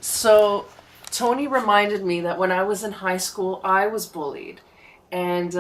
So Tony reminded me that when I was in high school, I was bullied, and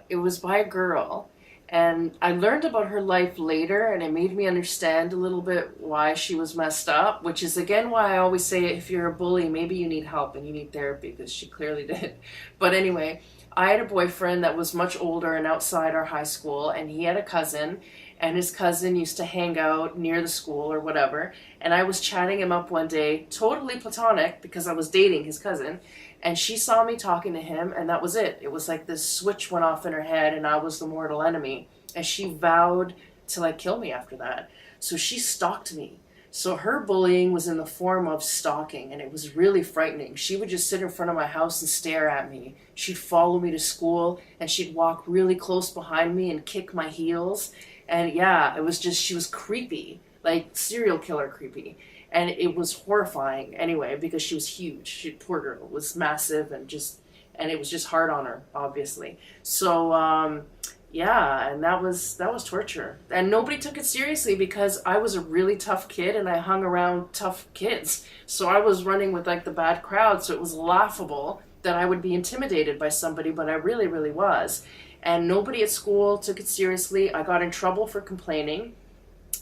it was by a girl. And I learned about her life later, and it made me understand a little bit why she was messed up, which is again why I always say if you're a bully, maybe you need help and you need therapy, because she clearly did. But anyway, I had a boyfriend that was much older and outside our high school, and he had a cousin, and his cousin used to hang out near the school or whatever. And I was chatting him up one day, totally platonic, because I was dating his cousin. And she saw me talking to him, and that was it. It was like this switch went off in her head, and I was the mortal enemy. And she vowed to like kill me after that. So she stalked me. So her bullying was in the form of stalking, and it was really frightening. She would just sit in front of my house and stare at me. She'd follow me to school, and she'd walk really close behind me and kick my heels. And yeah, it was just, she was creepy, like serial killer creepy. And it was horrifying anyway, because she was huge. She, poor girl, was massive and just, and it was just hard on her, obviously. So, yeah, and that was torture. And nobody took it seriously because I was a really tough kid and I hung around tough kids. So I was running with like the bad crowd, so it was laughable that I would be intimidated by somebody, but I really, really was. And nobody at school took it seriously. I got in trouble for complaining.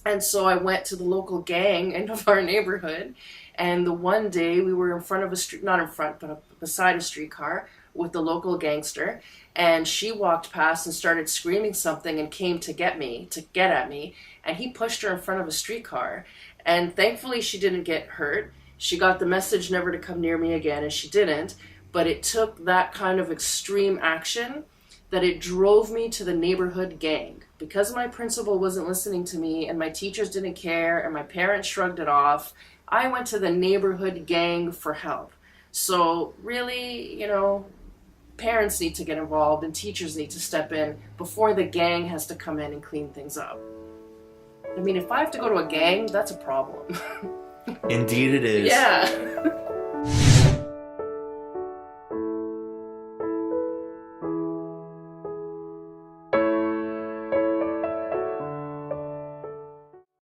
And so I went to the local gang in of our neighborhood. And the one day we were in front of a street, not in front, but beside a streetcar with the local gangster. And she walked past and started screaming something and came to get me, to get at me. And he pushed her in front of a streetcar. And thankfully she didn't get hurt. She got the message never to come near me again, and she didn't. But it took that kind of extreme action that it drove me to the neighborhood gang. Because my principal wasn't listening to me and my teachers didn't care and my parents shrugged it off, I went to the neighborhood gang for help. So really, parents need to get involved and teachers need to step in before the gang has to come in and clean things up. I mean, if I have to go to a gang, that's a problem. Indeed it is. Yeah.